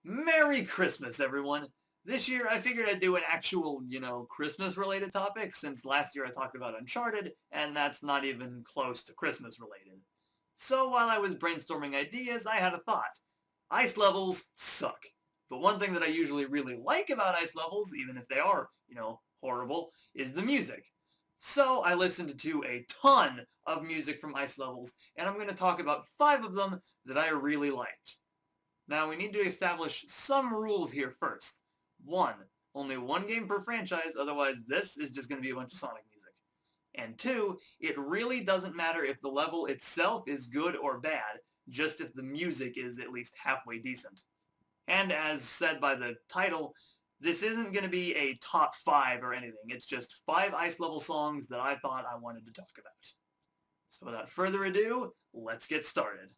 Merry Christmas, everyone! This year I figured I'd do an actual, Christmas-related topic, since last year I talked about Uncharted, and that's not even close to Christmas-related. So while I was brainstorming ideas, I had a thought. Ice levels suck. But one thing that I usually really like about ice levels, even if they are, horrible, is the music. So I listened to a ton of music from ice levels, and I'm going to talk about 5 of them that I really liked. Now we need to establish some rules here first. 1. Only one game per franchise, otherwise this is just going to be a bunch of Sonic music. And 2. It really doesn't matter if the level itself is good or bad, just if the music is at least halfway decent. And as said by the title, this isn't going to be a top 5 or anything. It's just 5 ice level songs that I thought I wanted to talk about. So without further ado, let's get started.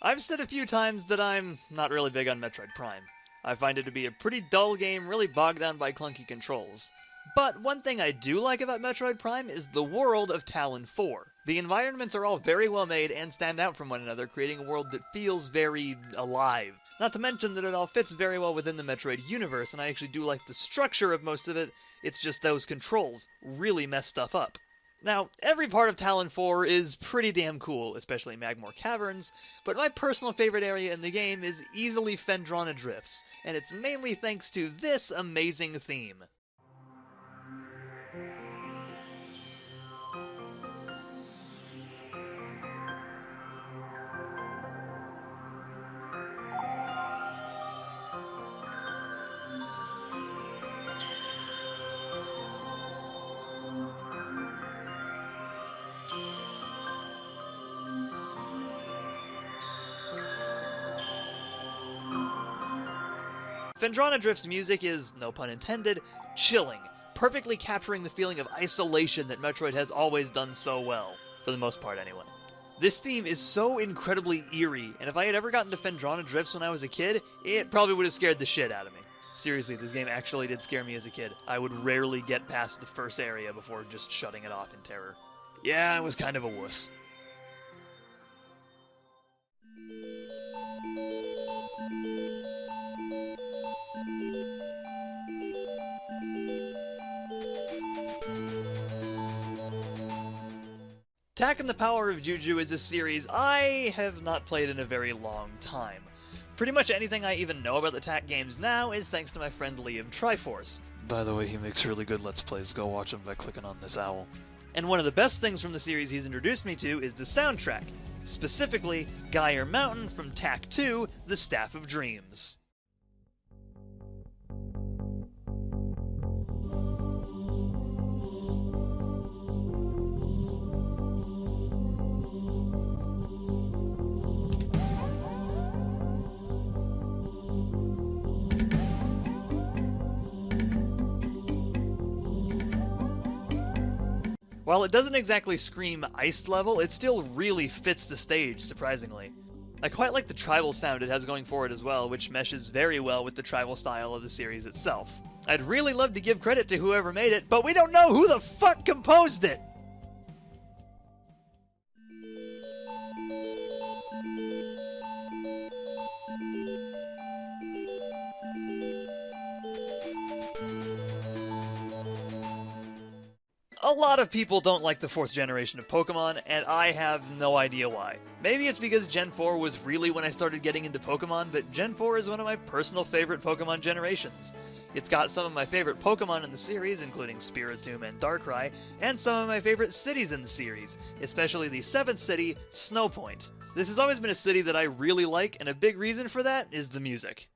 I've said a few times that I'm not really big on Metroid Prime. I find it to be a pretty dull game, really bogged down by clunky controls. But one thing I do like about Metroid Prime is the world of Tallon 4. The environments are all very well made and stand out from one another, creating a world that feels very alive. Not to mention that it all fits very well within the Metroid universe, and I actually do like the structure of most of it, it's just those controls really mess stuff up. Now, every part of Tallon 4 is pretty damn cool, especially Magmoor Caverns, but my personal favorite area in the game is easily Phendrana Drifts, and it's mainly thanks to this amazing theme. Phendrana Drift's music is, no pun intended, chilling, perfectly capturing the feeling of isolation that Metroid has always done so well. For the most part, anyway. This theme is so incredibly eerie, and if I had ever gotten to Phendrana Drifts when I was a kid, it probably would have scared the shit out of me. Seriously, this game actually did scare me as a kid. I would rarely get past the first area before just shutting it off in terror. Yeah, I was kind of a wuss. Tak and the Power of Juju is a series I have not played in a very long time. Pretty much anything I even know about the Tak games now is thanks to my friend Liam Triforce. By the way, he makes really good Let's Plays. Go watch him by clicking on this owl. And one of the best things from the series he's introduced me to is the soundtrack. Specifically, Gyre Mountain from Tak 2, The Staff of Dreams. While it doesn't exactly scream ice level, it still really fits the stage, surprisingly. I quite like the tribal sound it has going for it as well, which meshes very well with the tribal style of the series itself. I'd really love to give credit to whoever made it, but we don't know who the fuck composed it! A lot of people don't like the 4th generation of Pokemon, and I have no idea why. Maybe it's because Gen 4 was really when I started getting into Pokemon, but Gen 4 is one of my personal favorite Pokemon generations. It's got some of my favorite Pokemon in the series, including Spiritomb and Darkrai, and some of my favorite cities in the series, especially the 7th city, Snowpoint. This has always been a city that I really like, and a big reason for that is the music.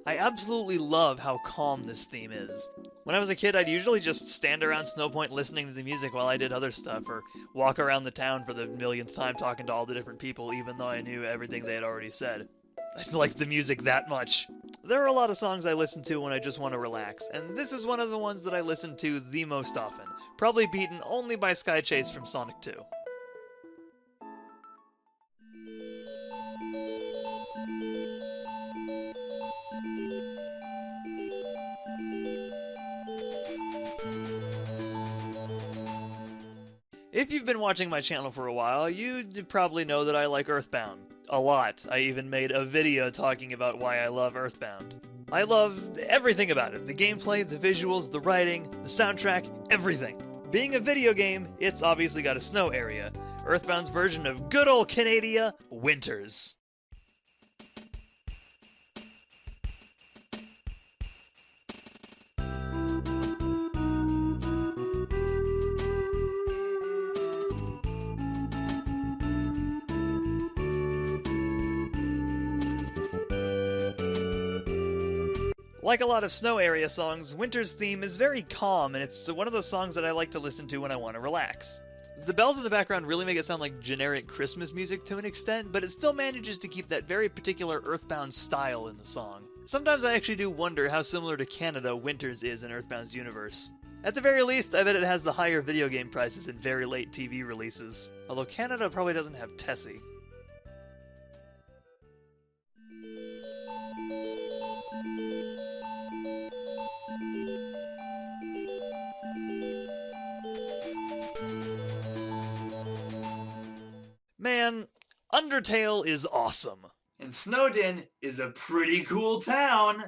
I absolutely love how calm this theme is. When I was a kid, I'd usually just stand around Snowpoint listening to the music while I did other stuff, or walk around the town for the millionth time talking to all the different people, even though I knew everything they had already said. I liked the music that much. There are a lot of songs I listen to when I just want to relax, and this is one of the ones that I listen to the most often, probably beaten only by Sky Chase from Sonic 2. If you've been watching my channel for a while, you probably know that I like Earthbound. A lot. I even made a video talking about why I love Earthbound. I love everything about it. The gameplay, the visuals, the writing, the soundtrack, everything. Being a video game, it's obviously got a snow area. Earthbound's version of good old Canada, winters. Like a lot of snow area songs, Winter's theme is very calm, and it's one of those songs that I like to listen to when I want to relax. The bells in the background really make it sound like generic Christmas music to an extent, but it still manages to keep that very particular Earthbound style in the song. Sometimes I actually do wonder how similar to Canada Winters is in Earthbound's universe. At the very least, I bet it has the higher video game prices and very late TV releases. Although Canada probably doesn't have Tessie. Man, Undertale is awesome. And Snowdin is a pretty cool town.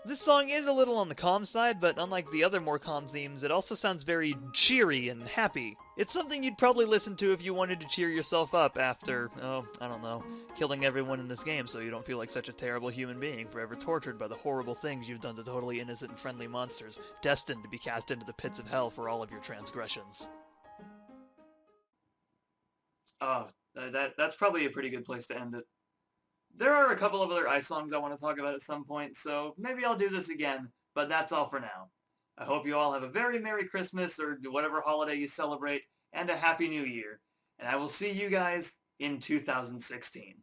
This song is a little on the calm side, but unlike the other more calm themes, it also sounds very cheery and happy. It's something you'd probably listen to if you wanted to cheer yourself up after, I don't know, killing everyone in this game so you don't feel like such a terrible human being forever tortured by the horrible things you've done to totally innocent and friendly monsters, destined to be cast into the pits of hell for all of your transgressions. Oh, that's probably a pretty good place to end it. There are a couple of other ice songs I want to talk about at some point, so maybe I'll do this again, but that's all for now. I hope you all have a very Merry Christmas or whatever holiday you celebrate, and a Happy New Year. And I will see you guys in 2016.